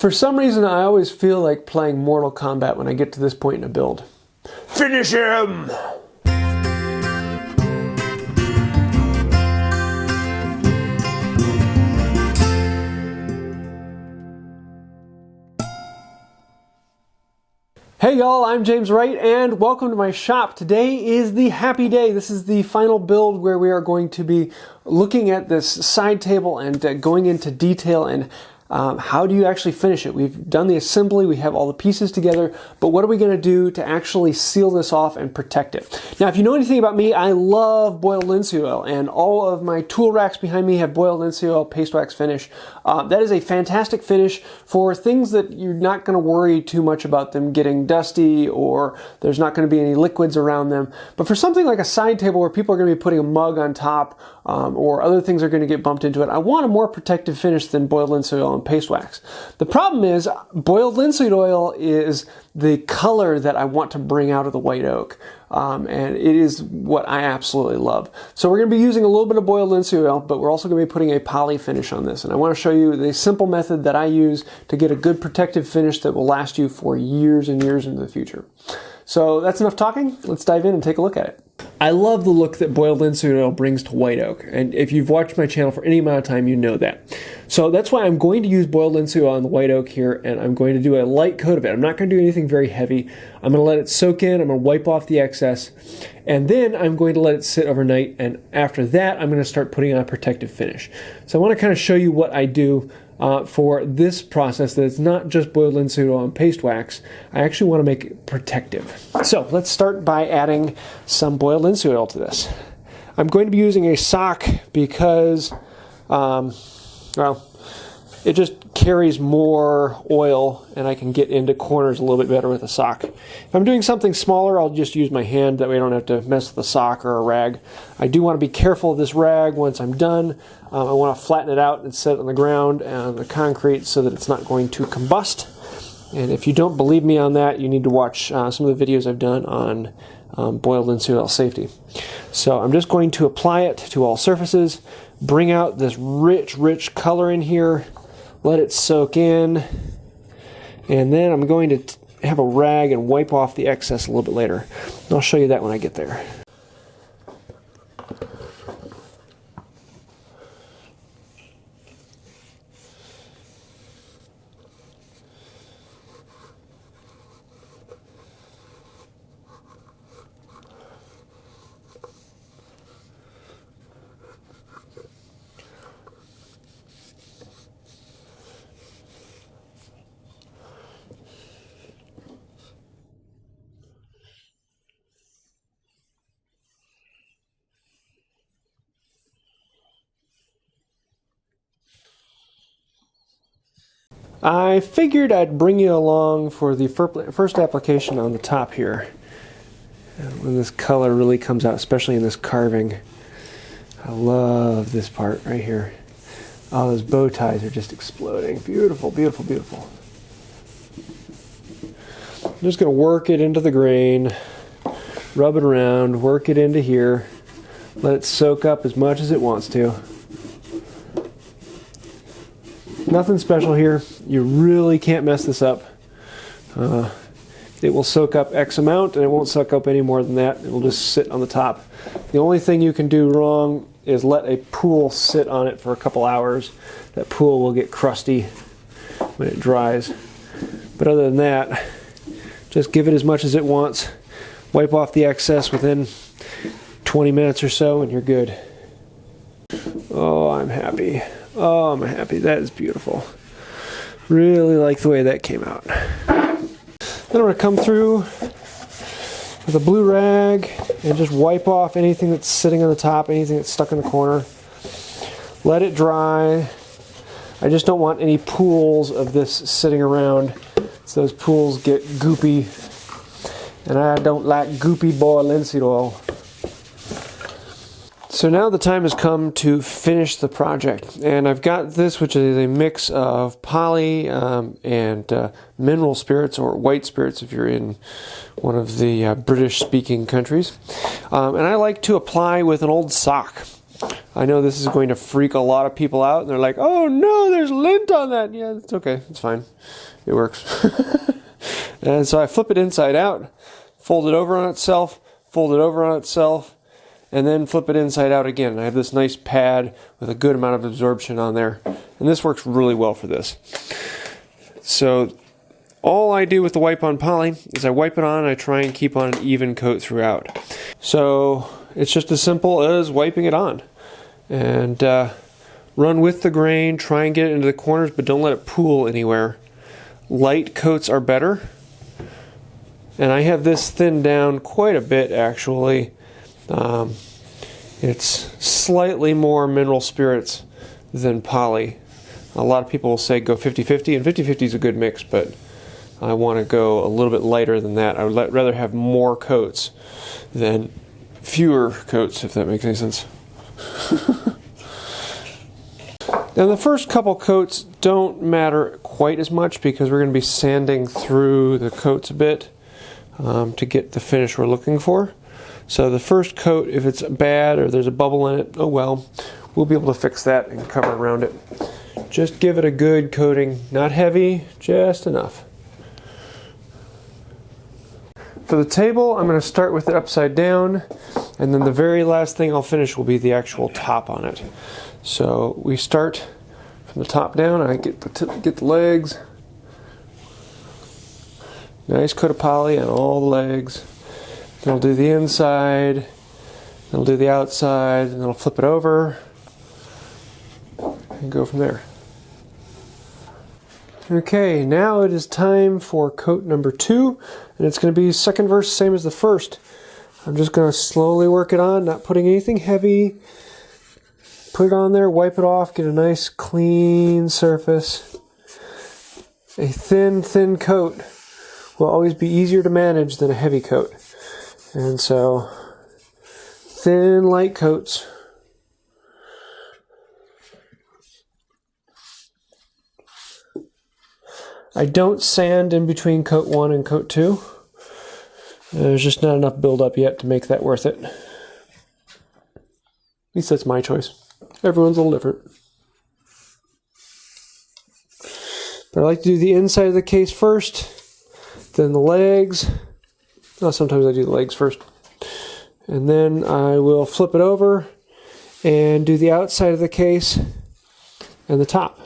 For some reason, I always feel like playing Mortal Kombat when I get to this point in a build. Finish him! Hey y'all, I'm James Wright and welcome to my shop. Today is the happy day. This is the final build where we are going to be looking at this side table and going into detail and how do you actually finish it? We've done the assembly, we have all the pieces together, but what are we going to do to actually seal this off and protect it? Now, if you know anything about me, I love boiled linseed oil, and all of my tool racks behind me have boiled linseed oil paste wax finish. That is a fantastic finish for things that you're not going to worry too much about them getting dusty or there's not going to be any liquids around them. But for something like a side table where people are going to be putting a mug on top or other things are going to get bumped into it, I want a more protective finish than boiled linseed oil and paste wax. The problem is boiled linseed oil is the color that I want to bring out of the white oak. And it is what I absolutely love. So we're going to be using a little bit of boiled linseed oil, but we're also going to be putting a poly finish on this. And I want to show you the simple method that I use to get a good protective finish that will last you for years and years into the future. So that's enough talking. Let's dive in and take a look at it. I love the look that boiled linseed oil brings to white oak, and if you've watched my channel for any amount of time, you know that. So that's why I'm going to use boiled linseed oil on the white oak here, and I'm going to do a light coat of it. I'm not going to do anything very heavy. I'm going to let it soak in, I'm going to wipe off the excess, and then I'm going to let it sit overnight, and after that, I'm going to start putting on a protective finish. So I want to kind of show you what I do for this process, that it's not just boiled linseed oil and paste wax. I actually want to make it protective. So let's start by adding some boiled linseed oil to this. I'm going to be using a sock because, well, it just carries more oil and I can get into corners a little bit better with a sock. If I'm doing something smaller, I'll just use my hand. That way I don't have to mess with a sock or a rag. I do want to be careful of this rag once I'm done. I want to flatten it out and set it on the ground and the concrete so that it's not going to combust. And if you don't believe me on that, you need to watch some of the videos I've done on boiled linseed oil safety. So I'm just going to apply it to all surfaces, bring out this rich, rich color in here, let it soak in, and then I'm going to have a rag and wipe off the excess a little bit later. I'll show you that when I get there. I figured I'd bring you along for the first application on the top here. When this color really comes out, especially in this carving. I love this part right here. Oh, those bow ties are just exploding. Beautiful, beautiful, beautiful. I'm just going to work it into the grain, rub it around, work it into here, let it soak up as much as it wants to. Nothing special here. You really can't mess this up. It will soak up X amount and it won't soak up any more than that. It will just sit on the top. The only thing you can do wrong is let a pool sit on it for a couple hours. That pool will get crusty when it dries. But other than that, just give it as much as it wants. Wipe off the excess within 20 minutes or so and you're good. Oh, I'm happy. Oh, I'm happy. That is beautiful. Really like the way that came out. Then I'm going to come through with a blue rag and just wipe off anything that's sitting on the top, anything that's stuck in the corner. Let it dry. I just don't want any pools of this sitting around, so those pools get goopy, and I don't like goopy boiled linseed oil. So now the time has come to finish the project, and I've got this, which is a mix of poly and mineral spirits, or white spirits if you're in one of the British speaking countries, and I like to apply with an old sock. I know this is going to freak a lot of people out, and they're like, oh no, there's lint on that. Yeah, it's okay, it's fine. It works. And so I flip it inside out, fold it over on itself, fold it over on itself, and then flip it inside out again. I have this nice pad with a good amount of absorption on there, and this works really well for this. So all I do with the wipe on poly is I wipe it on and I try and keep on an even coat throughout. So it's just as simple as wiping it on. And run with the grain, try and get it into the corners, but don't let it pool anywhere. Light coats are better. And I have this thinned down quite a bit, actually. It's slightly more mineral spirits than poly. A lot of people will say go 50-50, and 50-50 is a good mix, but I want to go a little bit lighter than that. I would rather have more coats than fewer coats, if that makes any sense. Now the first couple coats don't matter quite as much because we're going to be sanding through the coats a bit to get the finish we're looking for. So the first coat, if it's bad or there's a bubble in it, oh well, we'll be able to fix that and cover around it. Just give it a good coating, not heavy, just enough. For the table, I'm going to start with it upside down, and then the very last thing I'll finish will be the actual top on it. So we start from the top down. I get the legs. Nice coat of poly on all the legs. Then I'll do the inside. Then I'll do the outside, and then I'll flip it over and go from there. Okay, now it is time for coat number 2, and it's going to be second verse, same as the first. I'm just going to slowly work it on, not putting anything heavy. Put it on there, wipe it off, get a nice clean surface. A thin coat will always be easier to manage than a heavy coat. And so, thin, light coats. I don't sand in between coat 1 and coat 2. There's just not enough buildup yet to make that worth it. At least that's my choice. Everyone's a little different. But I like to do the inside of the case first, then the legs. Oh, sometimes I do the legs first. And then I will flip it over and do the outside of the case and the top.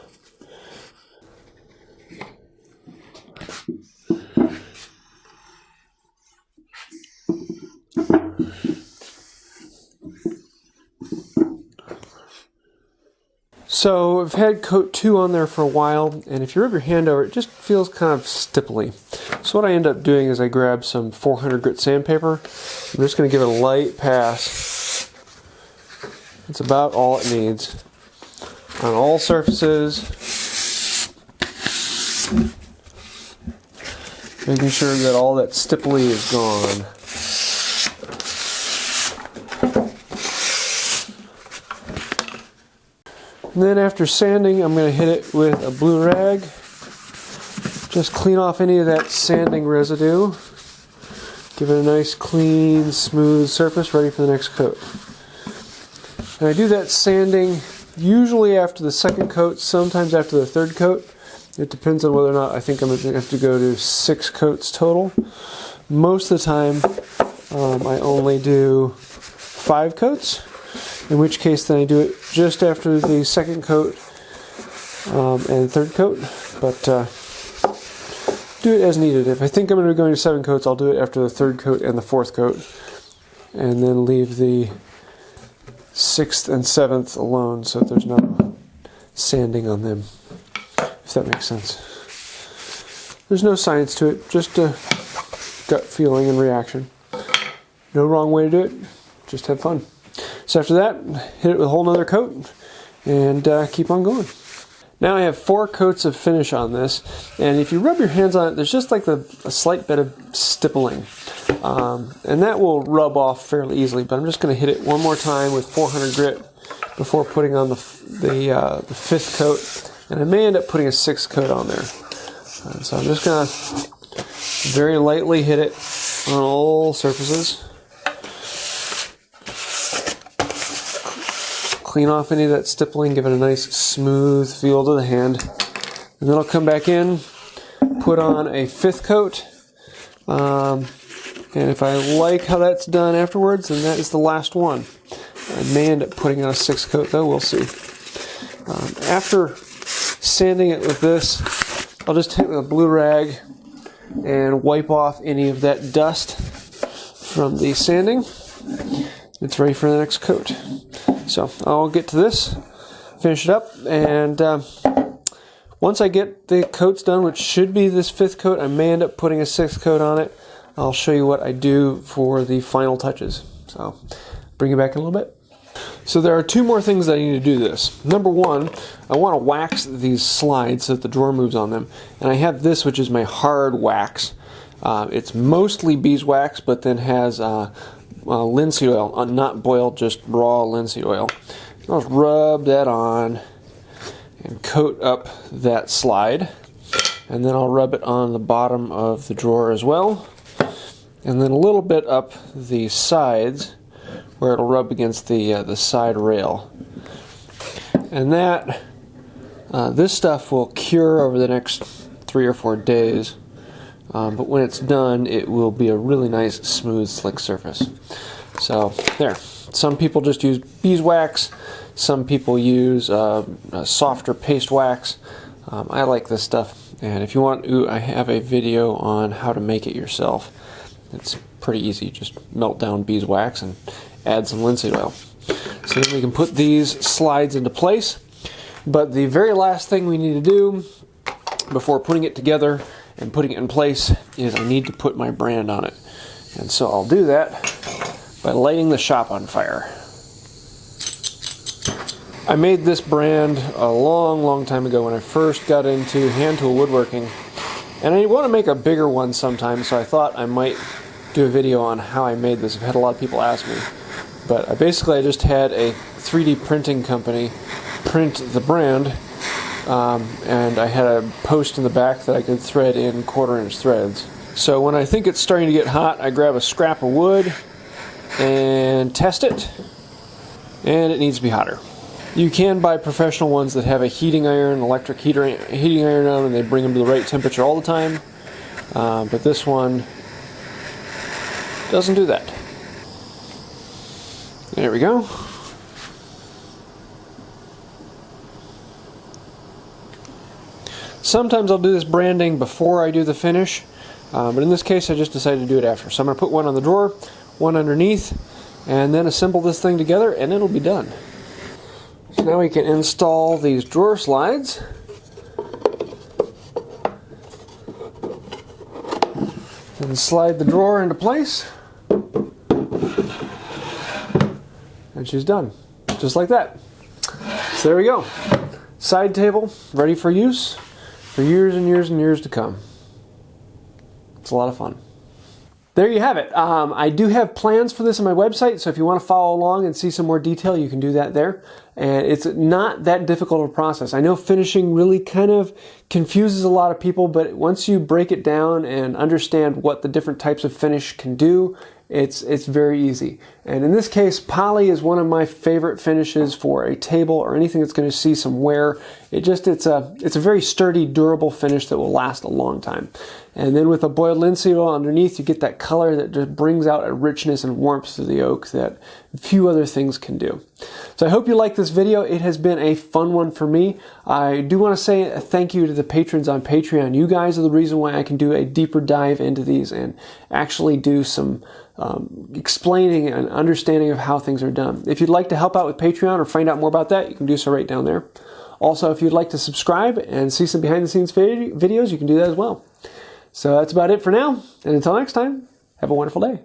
So I've had coat 2 on there for a while, and if you rub your hand over it, just feels kind of stipply. So what I end up doing is I grab some 400 grit sandpaper. I'm just going to give it a light pass. It's about all it needs on all surfaces, making sure that all that stipply is gone. And then after sanding, I'm going to hit it with a blue rag. Just clean off any of that sanding residue. Give it a nice, clean, smooth surface ready for the next coat. And I do that sanding usually after the second coat, sometimes after the third coat. It depends on whether or not I think I'm going to have to go to 6 coats total. Most of the time, I only do 5 coats. In which case, then I do it just after the second coat and third coat, but do it as needed. If I think I'm going to be going to 7 coats, I'll do it after the third coat and the fourth coat, and then leave the 6th and 7th alone so that there's no sanding on them, if that makes sense. There's no science to it, just a gut feeling and reaction. No wrong way to do it, just have fun. So after that, hit it with a whole nother coat and keep on going. Now I have 4 coats of finish on this, and if you rub your hands on it, there's just like a slight bit of stippling. And that will rub off fairly easily, but I'm just going to hit it one more time with 400 grit before putting on the 5th coat, and I may end up putting a 6th coat on there. So I'm just going to very lightly hit it on all surfaces. clean off any of that stippling, give it a nice smooth feel to the hand. And then I'll come back in, put on a 5th coat. And if I like how that's done afterwards, then that is the last one. I may end up putting on a 6th coat though, we'll see. After sanding it with this, I'll just take the blue rag and wipe off any of that dust from the sanding. It's ready for the next coat. So I'll get to this, finish it up, and once I get the coats done, which should be this 5th coat, I may end up putting a 6th coat on it. I'll show you what I do for the final touches. So bring it back in a little bit. So there are 2 more things that I need to do this. Number 1, I want to wax these slides so that the drawer moves on them. And I have this, which is my hard wax. It's mostly beeswax, but then has linseed oil, not boiled, just raw linseed oil. I'll just rub that on and coat up that slide. And then I'll rub it on the bottom of the drawer as well. And then a little bit up the sides where it'll rub against the side rail. And that, this stuff will cure over the next 3 or 4 days. But when it's done, it will be a really nice, smooth, slick surface. So there. Some people just use beeswax. Some people use a softer paste wax. I like this stuff. And if you want to, I have a video on how to make it yourself. It's pretty easy. Just melt down beeswax and add some linseed oil. So then we can put these slides into place. But the very last thing we need to do before putting it together and putting it in place is I need to put my brand on it. And so I'll do that by lighting the shop on fire. I made this brand a long time ago when I first got into hand tool woodworking. And I want to make a bigger one sometime, so I thought I might do a video on how I made this. I've had a lot of people ask me. But I just had a 3D printing company print the brand, and I had a post in the back that I could thread in 1/4-inch threads. So when I think it's starting to get hot, I grab a scrap of wood and test it, and it needs to be hotter. You can buy professional ones that have a heating iron, electric heating iron on, and they bring them to the right temperature all the time. But this one doesn't do that. There we go. Sometimes I'll do this branding before I do the finish, but in this case I just decided to do it after. So I'm going to put one on the drawer, one underneath, and then assemble this thing together, and it'll be done. So now we can install these drawer slides. And slide the drawer into place. And she's done. Just like that. So there we go. Side table, ready for use for years and years and years to come. It's a lot of fun. There you have it. I do have plans for this on my website, so if you want to follow along and see some more detail, you can do that there. And it's not that difficult of a process. I know finishing really kind of confuses a lot of people, but once you break it down and understand what the different types of finish can do, it's very easy. And in this case, poly is one of my favorite finishes for a table or anything that's going to see some wear. It's a very sturdy, durable finish that will last a long time. And then with a boiled linseed oil underneath, you get that color that just brings out a richness and warmth to the oak that few other things can do. So I hope you like this video. It has been a fun one for me. I do want to say a thank you to the patrons on Patreon. You guys are the reason why I can do a deeper dive into these and actually do some explaining and understanding of how things are done. If you'd like to help out with Patreon or find out more about that, you can do so right down there. Also, if you'd like to subscribe and see some behind the scenes videos, you can do that as well. So that's about it for now, and until next time, have a wonderful day.